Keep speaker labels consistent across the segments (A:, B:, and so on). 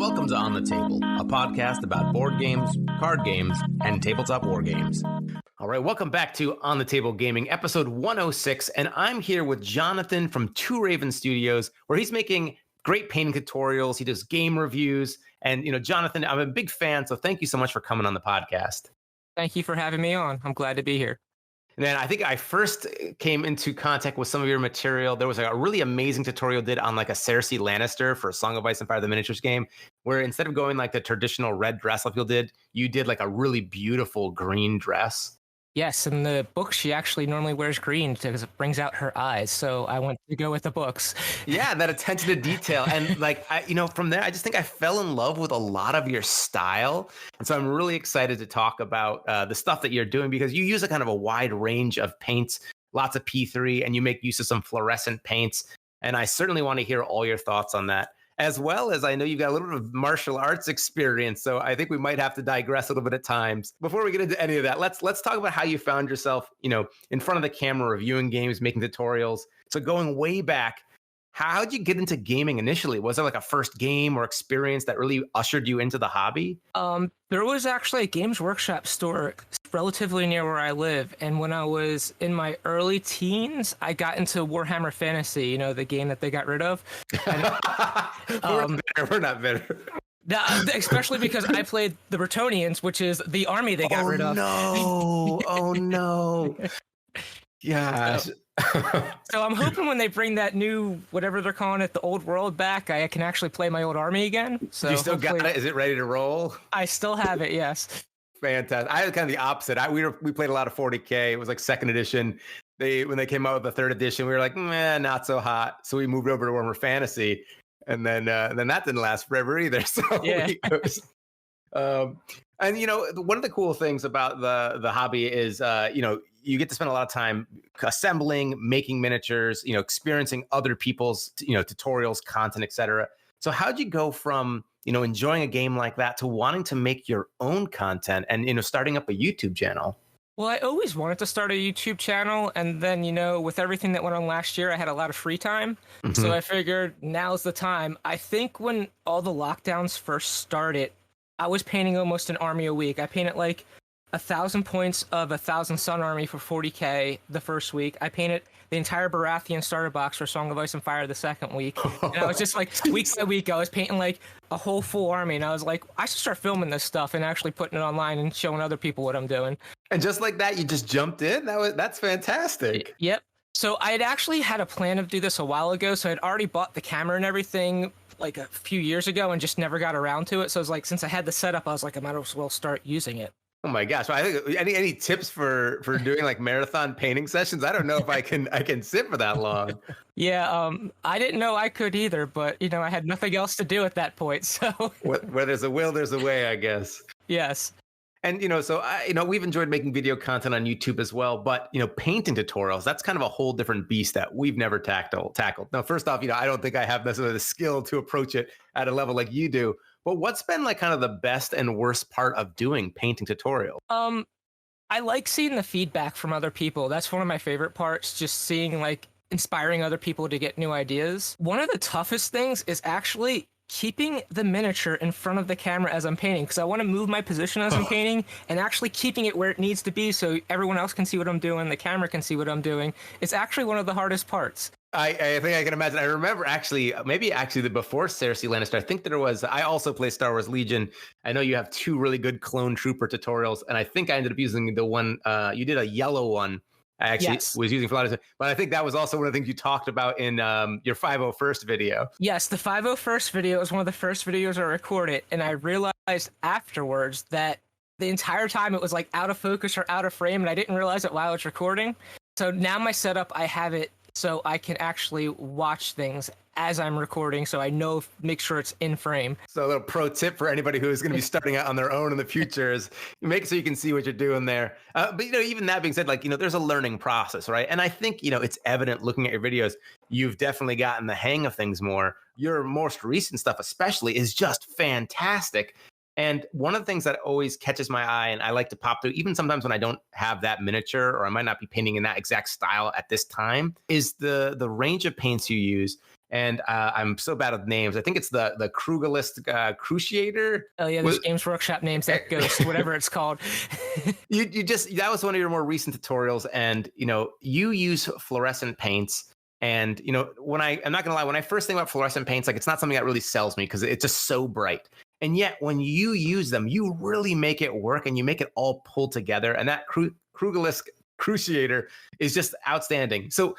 A: Welcome to On the Table, a podcast about board games, card games, and tabletop war games. All right, welcome back to On the Table Gaming, episode 106, and I'm here with Jonathon from Two Raven Studios, where he's making great painting tutorials. He does game reviews, and Jonathon, I'm a big fan, so thank you so much for coming on the podcast.
B: Thank you for having me on. I'm glad to be here.
A: And then I think I first came into contact with some of your material. There was a really amazing tutorial did on like a Cersei Lannister for Song of Ice and Fire, the miniatures game, where instead of going like the traditional red dress like you did like a really beautiful green dress.
B: Yes, in the book, she actually normally wears green because it brings out her eyes. So I went to go with the books.
A: Yeah, that attention to detail. And like, from there, I just think I fell in love with a lot of your style. And so I'm really excited to talk about the stuff that you're doing because you use a kind of a wide range of paints, lots of P3, and you make use of some fluorescent paints. And I certainly want to hear all your thoughts on that. As well as I know you've got a little bit of martial arts experience, so I think we might have to digress a little bit at times. Before we get into any of that, let's talk about how you found yourself, in front of the camera, reviewing games, making tutorials. So going way back, how'd you get into gaming initially? Was there like a first game or experience that really ushered you into the hobby?
B: There was actually a Games Workshop store relatively near where I live, and when I was in my early teens, I got into Warhammer Fantasy, the game that they got rid of. And,
A: we're not bitter.
B: Especially because I played the Bretonnians, which is the army they got rid of.
A: Oh no! Gosh.
B: So I'm hoping when they bring that new, whatever they're calling it, the old world back, I can actually play my old army again. So
A: you still got it? Is it ready to roll?
B: I still have it, yes.
A: Fantastic. I had kind of the opposite. We played a lot of 40K. It was like second edition. When they came out with the third edition, we were like, not so hot. So we moved over to Warhammer Fantasy, and then that didn't last forever either. So
B: yeah.
A: And one of the cool things about the hobby is you get to spend a lot of time assembling, making miniatures, experiencing other people's tutorials, content, etc. So how'd you go from enjoying a game like that to wanting to make your own content and starting up a YouTube channel?
B: Well, I always wanted to start a YouTube channel, and then with everything that went on last year, I had a lot of free time. Mm-hmm. So I figured now's the time. I think when all the lockdowns first started, I was painting almost an army a week. I painted like 1,000 points of 1,000 Sun Army for 40K the first week. I painted the entire Baratheon starter box for Song of Ice and Fire the second week. And I was just like, week by week, I was painting like a whole full army. And I was like, I should start filming this stuff and actually putting it online and showing other people what I'm doing.
A: And just like that, you just jumped in? That's fantastic.
B: Yep. So I had actually had a plan to do this a while ago. So I'd already bought the camera and everything like a few years ago and just never got around to it. So I was like, since I had the setup, I was like, I might as well start using it.
A: Oh my gosh! I think any tips for doing like marathon painting sessions? I don't know if I can sit for that long.
B: Yeah, I didn't know I could either, but I had nothing else to do at that point. So
A: where there's a will, there's a way, I guess.
B: Yes.
A: And so we've enjoyed making video content on YouTube as well, but painting tutorials, that's kind of a whole different beast that we've never tackled. Now, first off, I don't think I have necessarily the skill to approach it at a level like you do. But what's been like kind of the best and worst part of doing painting tutorials?
B: I like seeing the feedback from other people. That's one of my favorite parts, just seeing like inspiring other people to get new ideas. One of the toughest things is actually keeping the miniature in front of the camera as I'm painting, because I want to move my position as I'm painting and actually keeping it where it needs to be so everyone else can see what I'm doing, the camera can see what I'm doing. It's actually one of the hardest parts.
A: I think I can imagine. I remember maybe the before Cersei Lannister, I think I also play Star Wars Legion. I know you have two really good clone trooper tutorials, and I think I ended up using the one, you did a yellow one. I actually was using for a lot of, but I think that was also one of the things you talked about in your 501st video.
B: Yes, the 501st video is one of the first videos I recorded, and I realized afterwards that the entire time it was like out of focus or out of frame, and I didn't realize it while I was recording. So now my setup, I have it so I can actually watch things as I'm recording, so I make sure it's in frame.
A: So a little pro tip for anybody who is going to be starting out on their own in the future is make it so you can see what you're doing there. But even that being said, there's a learning process, right? And I think it's evident looking at your videos, you've definitely gotten the hang of things more. Your most recent stuff, especially, is just fantastic. And one of the things that always catches my eye, and I like to pop through, even sometimes when I don't have that miniature or I might not be painting in that exact style at this time, is the range of paints you use and I'm so bad with names. I think it's the Krugerlist Cruciator.
B: Oh yeah, there's Games Workshop names, that Ghost, whatever it's called.
A: You just, that was one of your more recent tutorials, and you use fluorescent paints. And I'm not gonna lie, when I first think about fluorescent paints, like, it's not something that really sells me because it's just so bright. And yet when you use them, you really make it work, and you make it all pull together. And that Krugerlist Cruciator is just outstanding. So,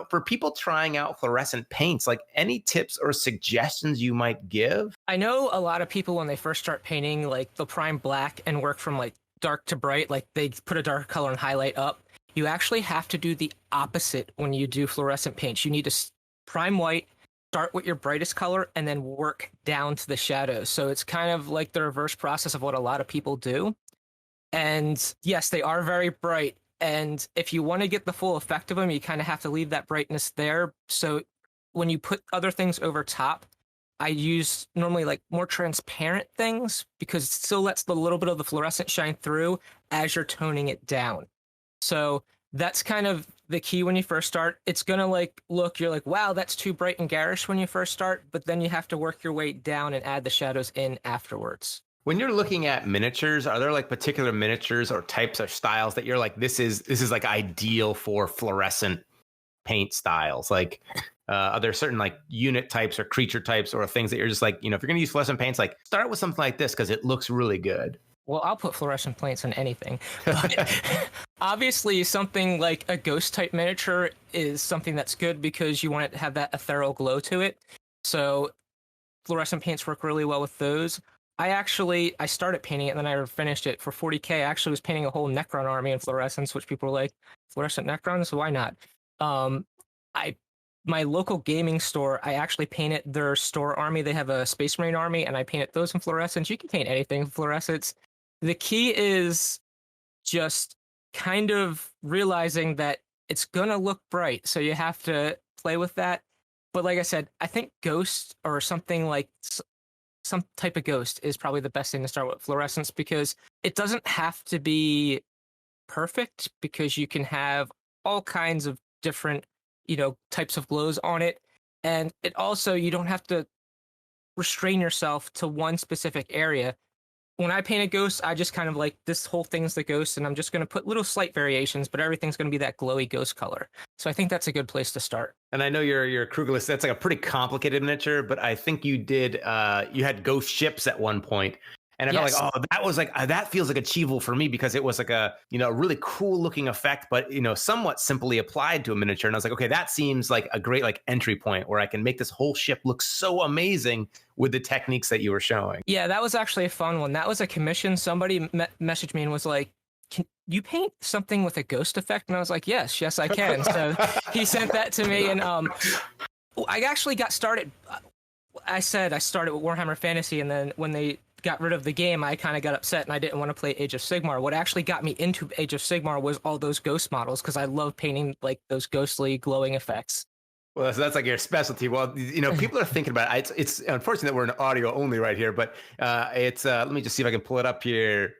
A: for people trying out fluorescent paints, like, any tips or suggestions you might give?
B: I know a lot of people, when they first start painting, like, they'll prime black and work from like dark to bright, like they put a dark color and highlight up. You actually have to do the opposite when you do fluorescent paints. You need to prime white, start with your brightest color, and then work down to the shadows. So it's kind of like the reverse process of what a lot of people do. And yes, they are very bright. And if you want to get the full effect of them, you kind of have to leave that brightness there. So when you put other things over top, I use normally like more transparent things because it still lets the little bit of the fluorescent shine through as you're toning it down. So that's kind of the key when you first start. It's going to you're like, wow, that's too bright and garish when you first start, but then you have to work your way down and add the shadows in afterwards.
A: When you're looking at miniatures, are there like particular miniatures or types of styles that you're like, this is like ideal for fluorescent paint styles? Like, are there certain like unit types or creature types or things that you're just like, if you're going to use fluorescent paints, like, start with something like this because it looks really good?
B: Well, I'll put fluorescent paints on anything. But obviously, something like a ghost type miniature is something that's good because you want it to have that ethereal glow to it. So fluorescent paints work really well with those. I started painting it and then I finished it for 40K. I actually was painting a whole Necron army in fluorescence, which people were like, fluorescent Necrons? Why not? My local gaming store, I actually painted their store army. They have a Space Marine army, and I painted those in fluorescence. You can paint anything in fluorescence. The key is just kind of realizing that it's going to look bright, so you have to play with that. But like I said, I think ghost or something like some type of ghost is probably the best thing to start with fluorescence because it doesn't have to be perfect because you can have all kinds of different types of glows on it. And it also, you don't have to restrain yourself to one specific area. When I paint a ghost, I just kind of like, this whole thing's the ghost, and I'm just going to put little slight variations, but everything's going to be that glowy ghost color. So I think that's a good place to start. And
A: I know your Krugerlist, that's like a pretty complicated miniature, but I think you had ghost ships at one point. And I felt like, oh, that was like, that feels like achievable for me because it was like a, really cool looking effect, but, somewhat simply applied to a miniature. And I was like, okay, that seems like a great like entry point where I can make this whole ship look so amazing with the techniques that you were showing.
B: Yeah, that was actually a fun one. That was a commission. Somebody messaged me and was like, can you paint something with a ghost effect? And I was like, yes, I can. So he sent that to me. And I actually got started. I said I started with Warhammer Fantasy, and then when they got rid of the game, I kind of got upset and I didn't want to play Age of Sigmar. What actually got me into Age of Sigmar was all those ghost models because I love painting like those ghostly glowing effects.
A: Well, so that's like your specialty. Well, people are thinking about it. It's unfortunate that we're in audio only right here, but it's let me just see if I can pull it up here.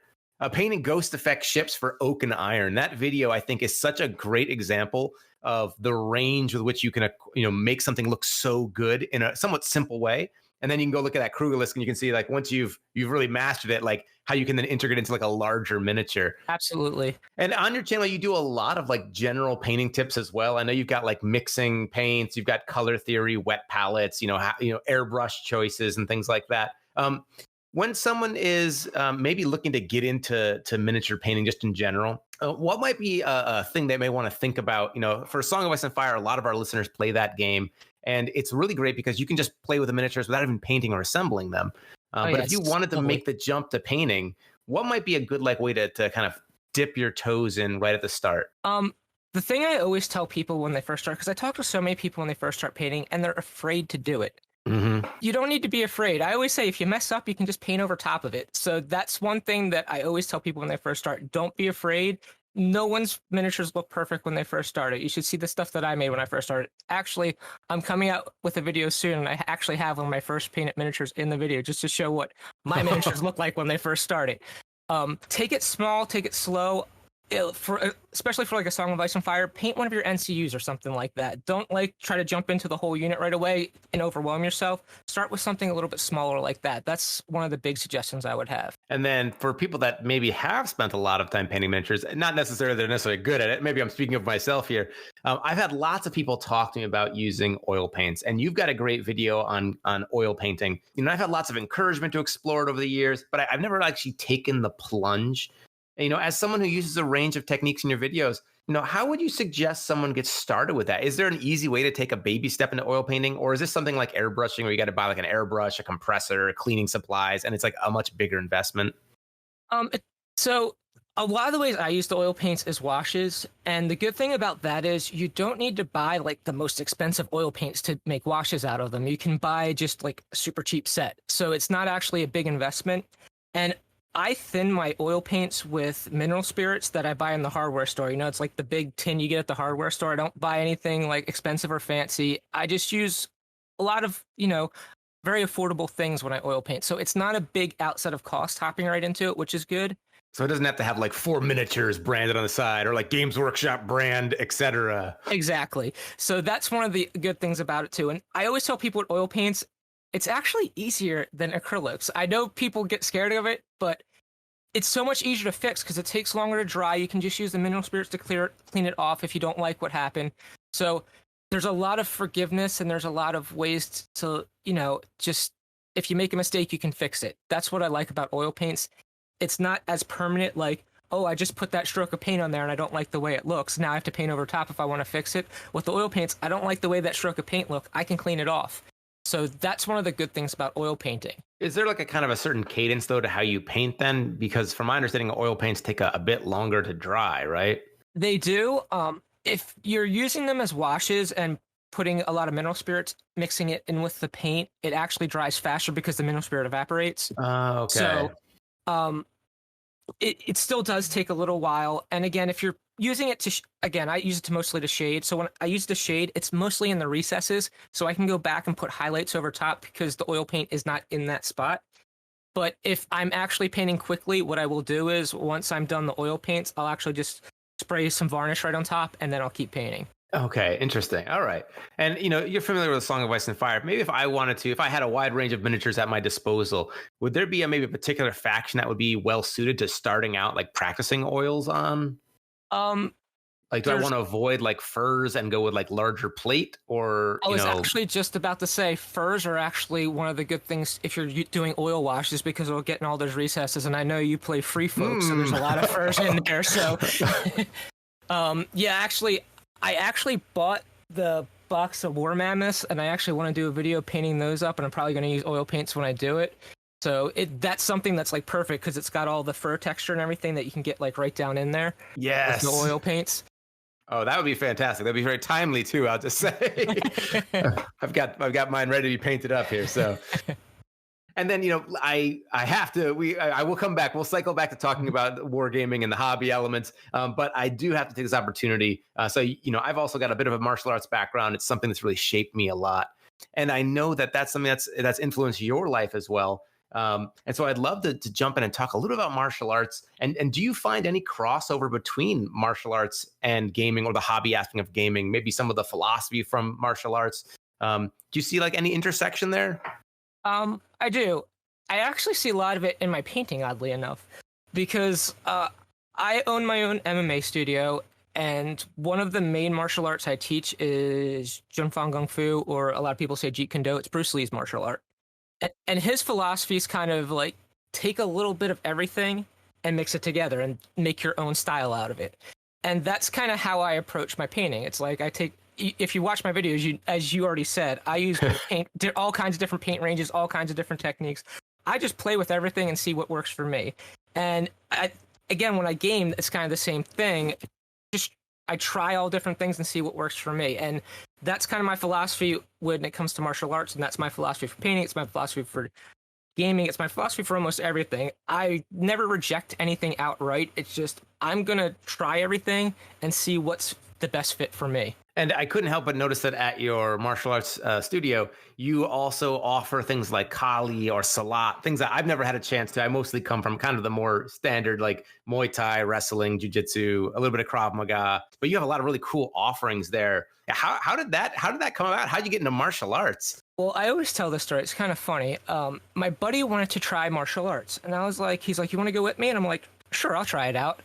A: Painting ghost effect ships for oak and iron. That video, I think, is such a great example of the range with which you can make something look so good in a somewhat simple way. And then you can go look at that Krugerlist and you can see like once you've really mastered it, like how you can then integrate into like a larger miniature.
B: Absolutely.
A: And on your channel, you do a lot of like general painting tips as well. I know you've got like mixing paints, you've got color theory, wet palettes, airbrush choices and things like that. When someone is maybe looking to get into miniature painting just in general, what might be a thing they may want to think about? For Song of Ice and Fire, a lot of our listeners play that game. And it's really great because you can just play with the miniatures without even painting or assembling them. But if you wanted to make the jump to painting, what might be a good way to kind of dip your toes in right at the start?
B: The thing I always tell people when they first start, because I talk to so many people when they first start painting and they're afraid to do it. Mm-hmm. You don't need to be afraid. I always say if you mess up, you can just paint over top of it. So that's one thing that I always tell people when they first start. Don't be afraid. No one's miniatures look perfect when they first started. You should see the stuff that I made when I first started. Actually, I'm coming out with a video soon, and I actually have one of my first painted miniatures in the video just to show what my miniatures look like when they first started. Take it small, take it slow. especially for like a Song of Ice and Fire, paint one of your NCUs or something like that. Don't like try to jump into the whole unit right away and overwhelm yourself. Start with something a little bit smaller like that. That's one of the big suggestions I would have.
A: And then for people that maybe have spent a lot of time painting miniatures, not necessarily they're necessarily good at it. Maybe I'm speaking of myself here. I've had lots of people talk to me about using oil paints, and you've got a great video on oil painting. I've had lots of encouragement to explore it over the years, but I've never actually taken the plunge. As someone who uses a range of techniques in your videos, how would you suggest someone get started with that? Is there an easy way to take a baby step into oil painting, or is this something like airbrushing where you got to buy like an airbrush, a compressor, cleaning supplies, and it's like a much bigger investment?
B: So a lot of the ways I use the oil paints is washes, and the good thing about that is you don't need to buy like the most expensive oil paints to make washes out of them. You can buy just like a super cheap set, so it's not actually a big investment. And I thin my oil paints with mineral spirits that I buy in the hardware store. It's like the big tin you get at the hardware store. I don't buy anything like expensive or fancy. I just use a lot of, very affordable things when I oil paint. So it's not a big outset of cost hopping right into it, which is good.
A: So it doesn't have to have like 4 miniatures branded on the side or like Games Workshop brand, etc.
B: Exactly. So that's one of the good things about it too. And I always tell people with oil paints, it's actually easier than acrylics. I know people get scared of it, but it's so much easier to fix because it takes longer to dry. You can just use the mineral spirits to clean it off if you don't like what happened. So there's a lot of forgiveness and there's a lot of ways to, just if you make a mistake, you can fix it. That's what I like about oil paints. It's not as permanent like, oh, I just put that stroke of paint on there and I don't like the way it looks. Now I have to paint over top if I want to fix it. With the oil paints, I don't like the way that stroke of paint look. I can clean it off. So that's one of the good things about oil painting.
A: Is there like a kind of a certain cadence though to how you paint then? Because from my understanding, oil paints take a bit longer to dry, right?
B: They do. If you're using them as washes and putting a lot of mineral spirits, mixing it in with the paint, it actually dries faster because the mineral spirit evaporates.
A: Okay.
B: So it still does take a little while. And again, if you're using it to, again, I use it to mostly to shade. So when I use the shade, it's mostly in the recesses. So I can go back and put highlights over top because the oil paint is not in that spot. But if I'm actually painting quickly, what I will do is once I'm done the oil paints, I'll actually just spray some varnish right on top and then I'll keep painting.
A: Okay, interesting. All right. And you're familiar with the Song of Ice and Fire. Maybe if I had a wide range of miniatures at my disposal, would there be maybe a particular faction that would be well suited to starting out like practicing oils on? Like, do I want to avoid like furs and go with like larger plate, or
B: I was actually just about to say furs are actually one of the good things if you're doing oil washes because it'll get in all those recesses. And I know you play free folk, so there's a lot of furs in there. So, yeah, actually, I actually bought the box of War Mammoths, and I actually want to do a video painting those up, and I'm probably going to use oil paints when I do it. So that's something that's like perfect because it's got all the fur texture and everything that you can get like right down in there.
A: Yes.
B: With the oil paints.
A: Oh, that would be fantastic. That'd be very timely too, I'll just say. I've got mine ready to be painted up here. So, and then I have to. I will come back. We'll cycle back to talking about wargaming and the hobby elements. But I do have to take this opportunity. So I've also got a bit of a martial arts background. It's something that's really shaped me a lot, and I know that that's something that's influenced your life as well. And so I'd love to jump in and talk a little about martial arts. And do you find any crossover between martial arts and gaming, or the hobby aspect of gaming? Maybe some of the philosophy from martial arts. Do you see like any intersection there?
B: I do. I actually see a lot of it in my painting, oddly enough, because I own my own MMA studio, and one of the main martial arts I teach is Jonathon Kung Fu, or a lot of people say Jeet Kune Do. It's Bruce Lee's martial art. And his philosophy is kind of like take a little bit of everything and mix it together and make your own style out of it. And that's kind of how I approach my painting. It's like if you watch my videos, as you already said, I use all kinds of different paint ranges, all kinds of different techniques. I just play with everything and see what works for me. And again, when I game, it's kind of the same thing. I try all different things and see what works for me. And that's kind of my philosophy when it comes to martial arts. And that's my philosophy for painting. It's my philosophy for gaming. It's my philosophy for almost everything. I never reject anything outright. It's just, I'm going to try everything and see what's the best fit for me.
A: And I couldn't help but notice that at your martial arts studio, you also offer things like Kali or Salat, things that I've never had a chance to. I mostly come from kind of the more standard, like Muay Thai, wrestling, Jiu-Jitsu, a little bit of Krav Maga, but you have a lot of really cool offerings there. How did that come about? How did you get into martial arts?
B: Well, I always tell this story. It's kind of funny. My buddy wanted to try martial arts, and I was like, he's like, you want to go with me? And I'm like, sure, I'll try it out.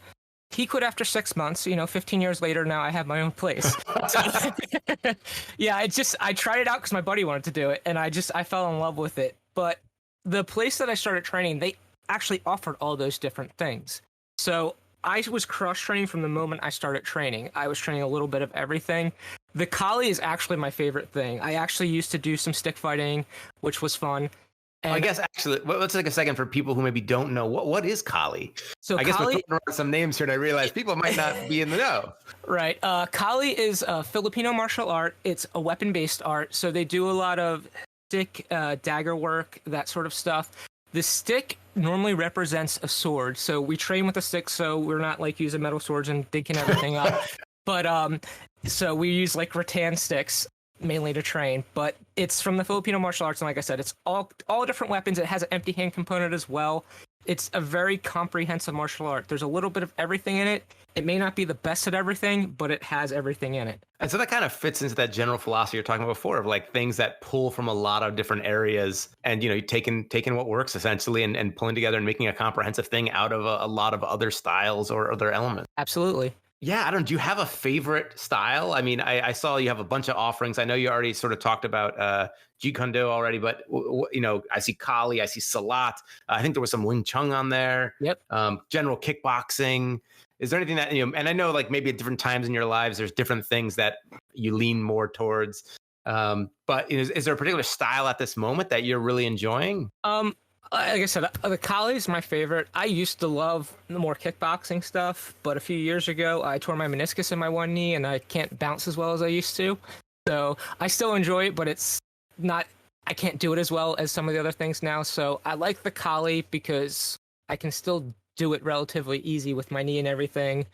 B: He quit after 6 months. 15 years later, now I have my own place. So, yeah, I tried it out because my buddy wanted to do it, and I fell in love with it. But the place that I started training, they actually offered all those different things. So I was cross training from the moment I started training. I was training a little bit of everything. The Kali is actually my favorite thing. I actually used to do some stick fighting, which was fun. And
A: I guess actually, let's take a second for people who maybe don't know what is Kali.
B: So
A: I guess we're
B: Kali,
A: throwing around some names here, and I realize people might not be in the know.
B: right? Kali is a Filipino martial art. It's a weapon-based art, so they do a lot of stick, dagger work, that sort of stuff. The stick normally represents a sword, so we train with a stick, so we're not like using metal swords and digging everything up. But so we use like rattan sticks mainly to train, but it's from the Filipino martial arts, and like I said, it's all different weapons. It has an empty hand component as well. It's a very comprehensive martial art. There's a little bit of everything in it. It may not be the best at everything, but it has everything in it.
A: And so that kind of fits into that general philosophy you're talking about before of like things that pull from a lot of different areas, and you're taking what works essentially and pulling together and making a comprehensive thing out of a lot of other styles or other elements.
B: Absolutely.
A: Yeah, I don't. Do you have a favorite style? I mean, I saw you have a bunch of offerings. I know you already sort of talked about Jeet Kune Do already, but I see Kali, I see Salat. I think there was some Wing Chun on there.
B: Yep.
A: General kickboxing. Is there anything that and I know like maybe at different times in your lives, there's different things that you lean more towards. But is there a particular style at this moment that you're really enjoying?
B: Like I said, the Kali is my favorite. I used to love the more kickboxing stuff, but a few years ago, I tore my meniscus in my one knee, and I can't bounce as well as I used to. So I still enjoy it, but it's not. I can't do it as well as some of the other things now. So I like the Kali because I can still do it relatively easy with my knee and everything.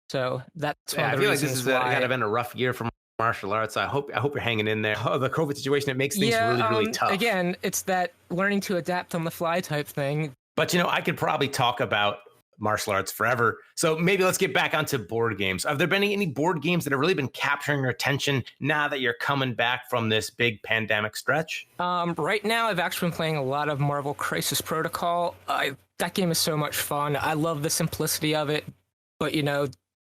B: So that's one of the
A: I feel like
B: reasons
A: this is
B: why.
A: kind of been a rough year for martial arts. I hope you're hanging in there. Oh, the COVID situation, it makes things really tough.
B: Again, it's that learning to adapt on the fly type thing.
A: But I could probably talk about martial arts forever. So maybe let's get back onto board games. Have there been any board games that have really been capturing your attention now that you're coming back from this big pandemic stretch?
B: Right now, I've actually been playing a lot of Marvel Crisis Protocol. That game is so much fun. I love the simplicity of it, but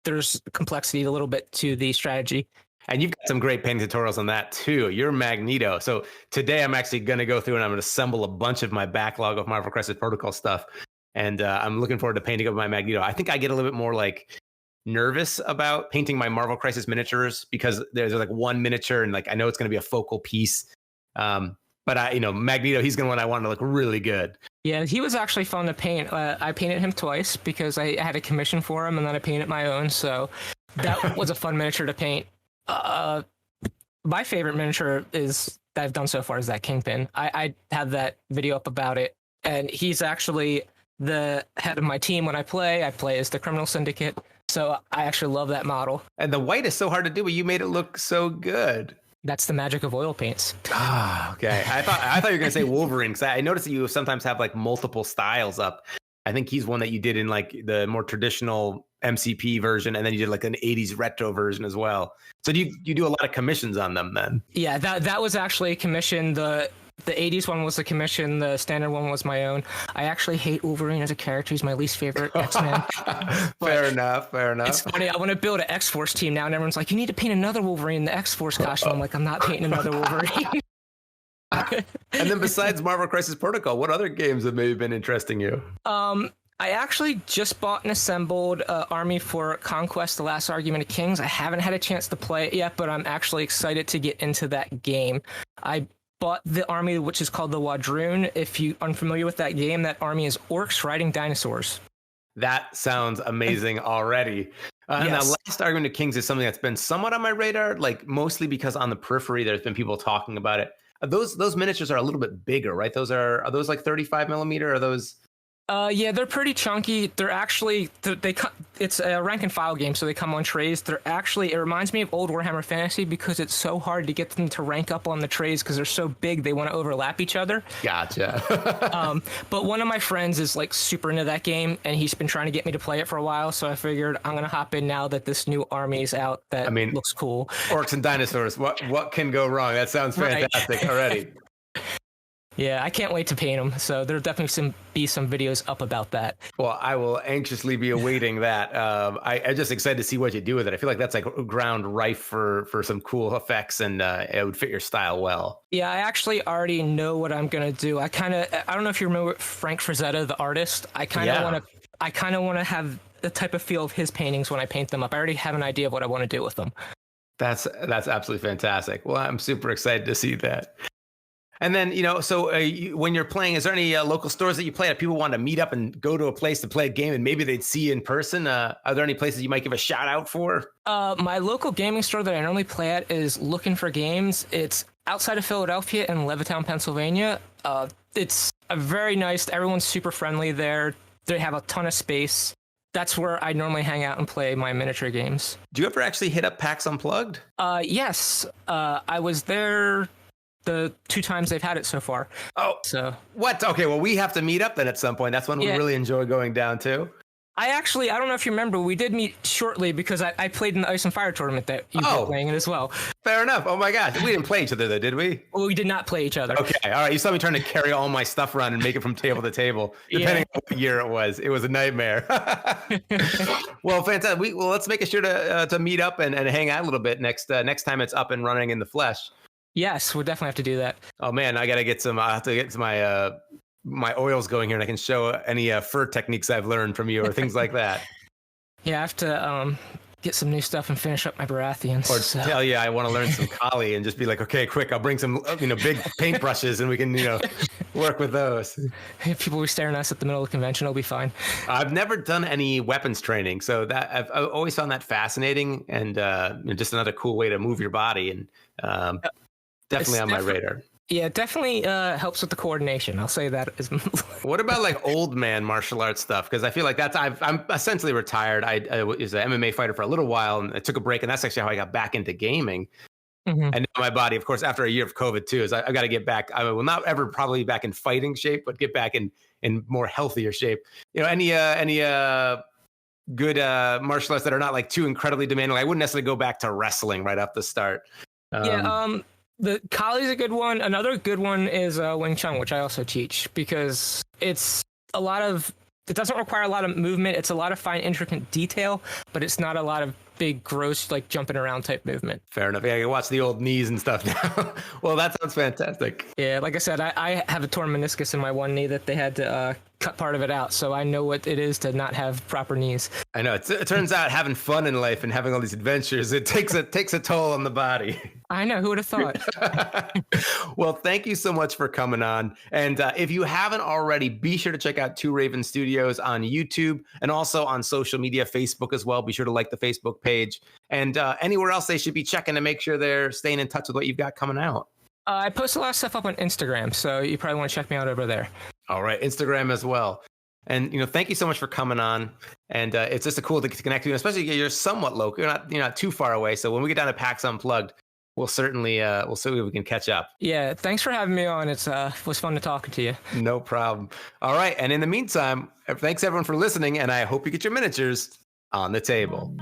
B: there's complexity a little bit to the strategy.
A: And you've got some great painting tutorials on that too. You're Magneto. So today I'm actually going to go through and I'm going to assemble a bunch of my backlog of Marvel Crisis Protocol stuff. And I'm looking forward to painting up my Magneto. I think I get a little bit more like nervous about painting my Marvel Crisis miniatures because there's like one miniature and like I know it's going to be a focal piece. But Magneto, he's going to one I want to look really good.
B: Yeah, he was actually fun to paint. I painted him twice because I had a commission for him and then I painted my own. So that was a fun miniature to paint. My favorite miniature that I've done so far is that Kingpin. I have that video up about it, and he's actually the head of my team when I play. I play as the Criminal Syndicate, so I actually love that model.
A: And the white is so hard to do, but you made it look so good.
B: That's the magic of oil paints.
A: Ah, okay. I thought you were gonna say Wolverine because I noticed that you sometimes have like multiple styles up. I think he's one that you did in like the more traditional MCP version, and then you did like an 80s retro version as well. So you do a lot of commissions on them then? Yeah,
B: that was actually a commission. The 80s one was a commission. The standard one was my own. I actually hate Wolverine as a character. He's my least favorite X-Men.
A: Fair enough.
B: It's funny. I want to build an X-Force team now, and everyone's like, you need to paint another Wolverine in the X-Force costume. I'm like, I'm not painting another Wolverine.
A: And then besides Marvel Crisis Protocol, what other games have maybe been interesting you?
B: I actually just bought and assembled Army for Conquest: The Last Argument of Kings. I haven't had a chance to play it yet, but I'm actually excited to get into that game. I bought the army, which is called the Wadroon. If you are unfamiliar with that game, that army is orcs riding dinosaurs.
A: That sounds amazing already. And the Last Argument of Kings is something that's been somewhat on my radar, like mostly because on the periphery, there's been people talking about it. Those miniatures are a little bit bigger, right? Are those like 35 millimeter? Are those?
B: Yeah, they're pretty chunky. They're actually it's a rank and file game, so they come on trays. They're actually, it reminds me of old Warhammer Fantasy because it's so hard to get them to rank up on the trays because they're so big they want to overlap each other.
A: Gotcha.
B: But one of my friends is like super into that game, and he's been trying to get me to play it for a while. So I figured I'm gonna hop in now that this new army is out. That looks cool.
A: Orcs and dinosaurs. What can go wrong? That sounds fantastic already.
B: Yeah, I can't wait to paint them. So there'll definitely be some videos up about that.
A: Well, I will anxiously be awaiting that. I'm just excited to see what you do with it. I feel like that's like ground rife for some cool effects, and it would fit your style well.
B: Yeah, I actually already know what I'm gonna do. I don't know if you remember Frank Frazetta, the artist. I kind of want to have the type of feel of his paintings when I paint them up. I already have an idea of what I want to do with them.
A: That's absolutely fantastic. Well, I'm super excited to see that. And then, so when you're playing, is there any local stores that you play at? People want to meet up and go to a place to play a game, and maybe they'd see you in person. Are there any places you might give a shout out for?
B: My local gaming store that I normally play at is Looking for Games. It's outside of Philadelphia in Levittown, Pennsylvania. It's a very nice. Everyone's super friendly there. They have a ton of space. That's where I normally hang out and play my miniature games.
A: Do you ever actually hit up PAX Unplugged?
B: Yes. I was there the 2 times they've had it so far.
A: Oh,
B: so
A: what? Okay, well, we have to meet up then at some point. That's when we really enjoy going down to.
B: I don't know if you remember, we did meet shortly because I played in the Ice and Fire tournament that you were playing in as well.
A: Fair enough. Oh my gosh, we didn't play each other though, did we?
B: Well, we did not play each other.
A: Okay, all right. You saw me trying to carry all my stuff around and make it from table to table, depending on what year it was. It was a nightmare. Well, fantastic. Let's make sure to meet up and hang out a little bit next time it's up and running in the flesh.
B: Yes, we'll definitely have to do that.
A: Oh man, I have to get my my oils going here, and I can show any fur techniques I've learned from you or things like that.
B: Yeah, I have to get some new stuff and finish up my Baratheons.
A: Or tell you I want to learn some Kali and just be like, okay, quick, I'll bring some big paintbrushes and we can work with those.
B: People were staring at us at the middle of the convention. It'll be fine.
A: I've never done any weapons training, so that I've always found that fascinating and just another cool way to move your body, and definitely on my radar.
B: Yeah, it definitely helps with the coordination. I'll say that.
A: What about like old man martial arts stuff? Because I feel like I'm essentially retired. I was an MMA fighter for a little while, and I took a break, and that's actually how I got back into gaming. Mm-hmm. And now my body, of course, after a year of COVID too, is I've got to get back. I will not ever probably back in fighting shape, but get back in more healthier shape. Any good martial arts that are not like too incredibly demanding? I wouldn't necessarily go back to wrestling right off the start.
B: The Kali's a good one. Another good one is Wing Chun, which I also teach, because it doesn't require a lot of movement. It's a lot of fine, intricate detail, but it's not a lot of big, gross, like jumping around type movement.
A: Fair enough. Yeah, I can watch the old knees and stuff now. Well, that sounds fantastic.
B: Yeah, like I said, I have a torn meniscus in my one knee that they had to cut part of it out, so I know what it is to not have proper knees.
A: I know. It turns out having fun in life and having all these adventures, it takes a toll on the body.
B: I know. Who would have thought?
A: Well, thank you so much for coming on. And if you haven't already, be sure to check out Two Raven Studios on YouTube and also on social media, Facebook as well. Be sure to like the Facebook page and anywhere else they should be checking to make sure they're staying in touch with what you've got coming out.
B: I post a lot of stuff up on Instagram, so you probably want to check me out over there. All
A: right, Instagram as well. And thank you so much for coming on. And it's just cool to connect with you, especially you're somewhat local. You're not too far away. So when we get down to PAX Unplugged, we'll certainly we'll see if we can catch up.
B: Yeah, thanks for having me on. It was fun to talk to you.
A: No problem. All right, and in the meantime, thanks everyone for listening, and I hope you get your miniatures on the table.